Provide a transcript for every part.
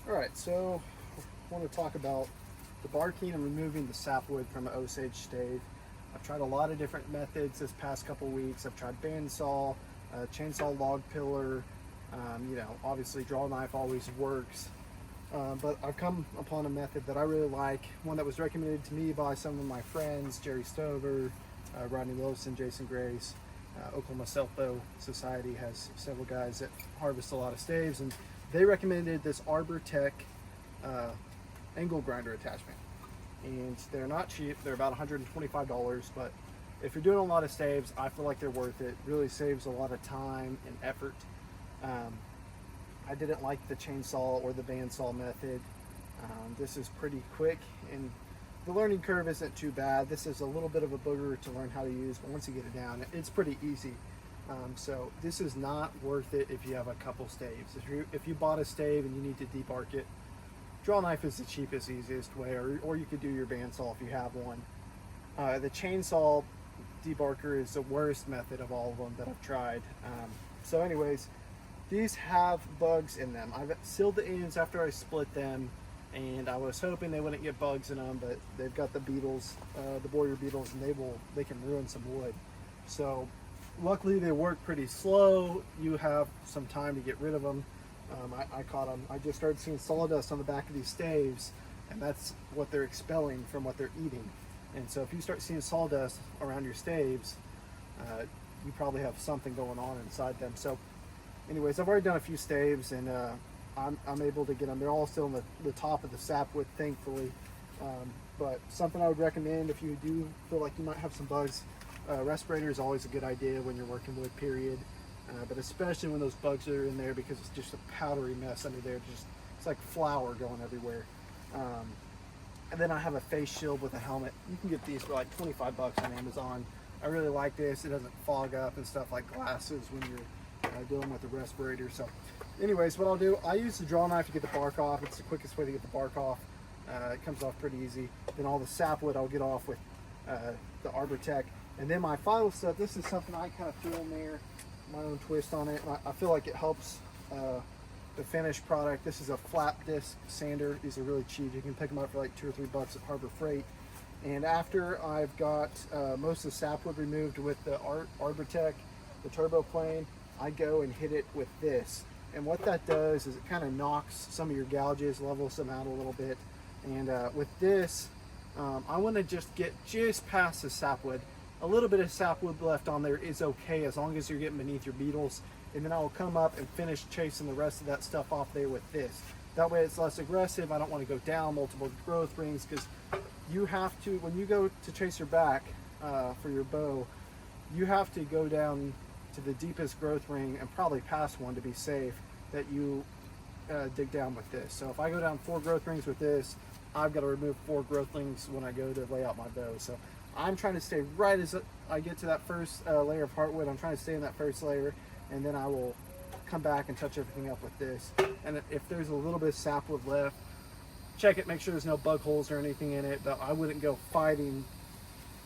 All right, so I want to talk about debarking and removing the sapwood from an Osage stave. I've tried a lot of different methods this past couple weeks. I've tried bandsaw, chainsaw log pillar, obviously draw knife always works. But I've come upon a method that I really like, one that was recommended to me by some of my friends, Jerry Stover, Rodney Wilson, Jason Grace. Oklahoma Self-Bow Society has several guys that harvest a lot of staves, and they recommended this Arbor Tech angle grinder attachment. And they're not cheap, they're about $125, but if you're doing a lot of staves, I feel like they're worth it. Really saves a lot of time and effort. I didn't like the chainsaw or the bandsaw method. This is pretty quick, and the learning curve isn't too bad. This is a little bit of a booger to learn how to use, but once you get it down, it's pretty easy. So this is not worth it if you have a couple staves. If you bought a stave and you need to debark it, draw knife is the cheapest, easiest way, or you could do your bandsaw if you have one. The chainsaw debarker is the worst method of all of them that I've tried. So anyways, these have bugs in them. I've sealed the ends after I split them, and I was hoping they wouldn't get bugs in them, but they've got the beetles, the borer beetles, and they can ruin some wood. So luckily they work pretty slow. You have some time to get rid of them. I caught them. I just started seeing sawdust on the back of these staves, and that's what they're expelling from what they're eating. And so if you start seeing sawdust around your staves, you probably have something going on inside them. So anyways, I've already done a few staves, and I'm able to get them. They're all still in the top of the sapwood, thankfully. But something I would recommend if you do feel like you might have some bugs, respirator is always a good idea when you're working wood, period. But especially when those bugs are in there, because it's just a powdery mess under there. It's like flour going everywhere. And then I have a face shield with a helmet. You can get these for like 25 bucks on Amazon. I really like this. It doesn't fog up and stuff like glasses when you're dealing with the respirator. So anyways, what I'll do, I use the draw knife to get the bark off. It's the quickest way to get the bark off. It comes off pretty easy. Then all the sapwood I'll get off with the Arbor Tech. And then my final step, this is something I kind of threw in there, my own twist on it. I feel like it helps the finished product. This is a flat disc sander. These are really cheap. You can pick them up for like $2 or $3 at Harbor Freight. And after I've got most of the sapwood removed with the Arbor Tech, the turbo plane, I go and hit it with this. And what that does is it kind of knocks some of your gouges, levels them out a little bit. And with this, I want to just get just past the sapwood. A little bit of sapwood left on there is okay as long as you're getting beneath your beetles. And then I will come up and finish chasing the rest of that stuff off there with this. That way it's less aggressive. I don't want to go down multiple growth rings, because you have to, when you go to chase your back for your bow, you have to go down to the deepest growth ring and probably past one to be safe that you dig down with this. So if I go down 4 growth rings with this, I've got to remove 4 growth rings when I go to lay out my bow. So I'm trying to stay right as I get to that first layer of heartwood. I'm trying to stay in that first layer, and then I will come back and touch everything up with this. And if there's a little bit of sapwood left, check it, make sure there's no bug holes or anything in it, but I wouldn't go fighting,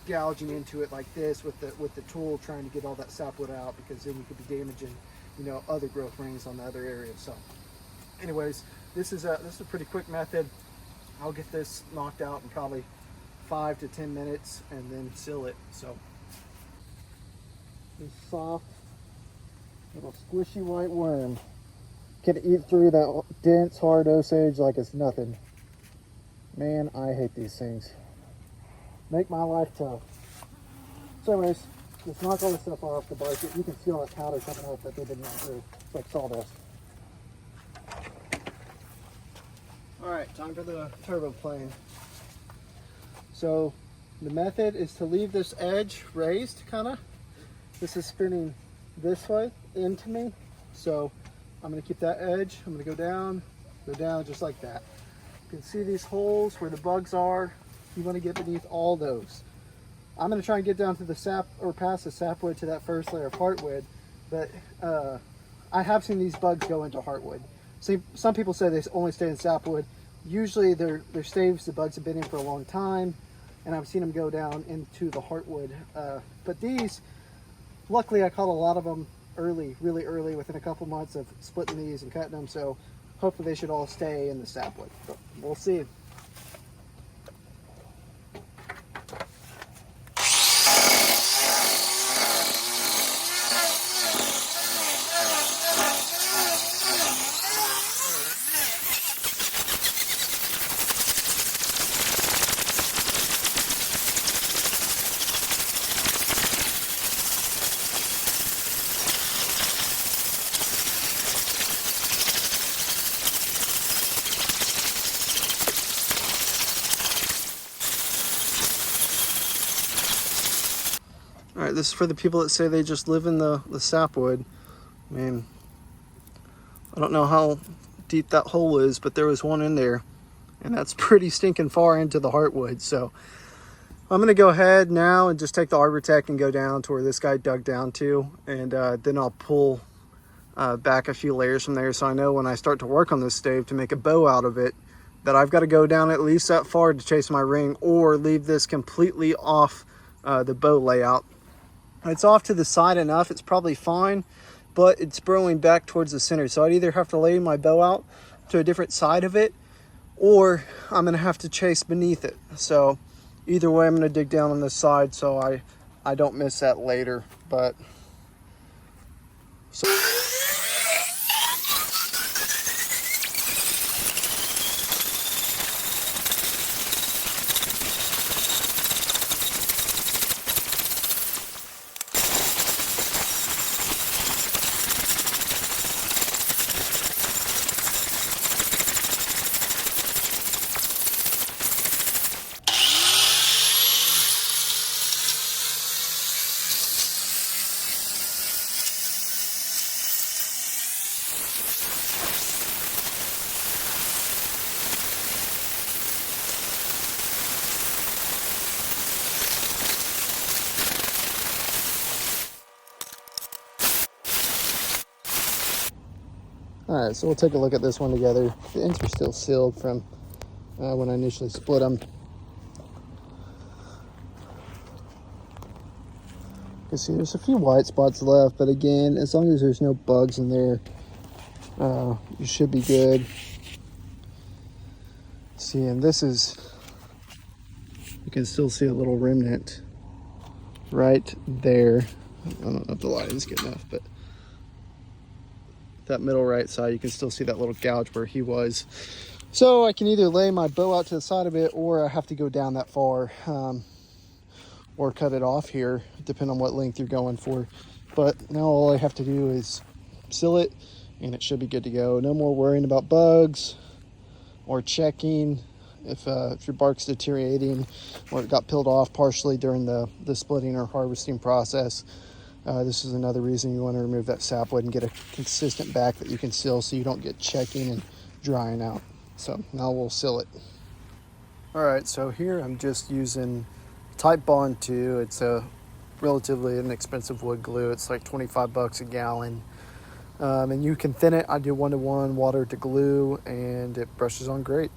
gouging into it like this with the tool, trying to get all that sapwood out, because then you could be damaging, other growth rings on the other areas. So anyways, this is a pretty quick method. I'll get this knocked out in probably 5 to 10 minutes and then seal it. So this soft little squishy white worm can eat through that dense hard Osage like it's nothing. Man, I hate these things. Make my life tough. So anyways, let's knock all this stuff off the bark. You can see all that powder coming off that they've been running through. It's like sawdust. Alright, time for the turbo plane. So the method is to leave this edge raised, kinda. This is spinning this way into me. So I'm gonna keep that edge. I'm gonna go down just like that. You can see these holes where the bugs are. You want to get beneath all those. I'm going to try and get down to the sap, or past the sapwood to that first layer of heartwood, but I have seen these bugs go into heartwood. See, some people say they only stay in sapwood. Usually they're staves the bugs have been in for a long time, and I've seen them go down into the heartwood. But these, luckily I caught a lot of them early, really early, within a couple months of splitting these and cutting them. So hopefully they should all stay in the sapwood, but we'll see. All right, this is for the people that say they just live in the sapwood. I mean, I don't know how deep that hole is, but there was one in there, and that's pretty stinking far into the heartwood. So I'm gonna go ahead now and just take the arbor tech and go down to where this guy dug down to, and then I'll pull back a few layers from there, so I know when I start to work on this stave to make a bow out of it, that I've got to go down at least that far to chase my ring, or leave this completely off the bow layout. It's off to the side enough, it's probably fine, but it's burrowing back towards the center. So I'd either have to lay my bow out to a different side of it, or I'm gonna have to chase beneath it. So either way, I'm gonna dig down on this side so I don't miss that later. But so all right, so we'll take a look at this one together. The ends are still sealed from when I initially split them. You can see there's a few white spots left, but again, as long as there's no bugs in there, you should be good. See, and this is, you can still see a little remnant right there. I don't know if the light is good enough, but that middle right side, you can still see that little gouge where he was. So I can either lay my bow out to the side of it, or I have to go down that far, or cut it off here, depending on what length you're going for. But now all I have to do is seal it, and it should be good to go. No more worrying about bugs or checking if your bark's deteriorating or it got peeled off partially during the splitting or harvesting process. This is another reason you want to remove that sapwood and get a consistent back that you can seal, so you don't get checking and drying out. So now we'll seal it. All right, so here I'm just using Type Bond 2. It's a relatively inexpensive wood glue. It's like 25 bucks a gallon. And you can thin it. I do 1-to-1 water to glue, and it brushes on great.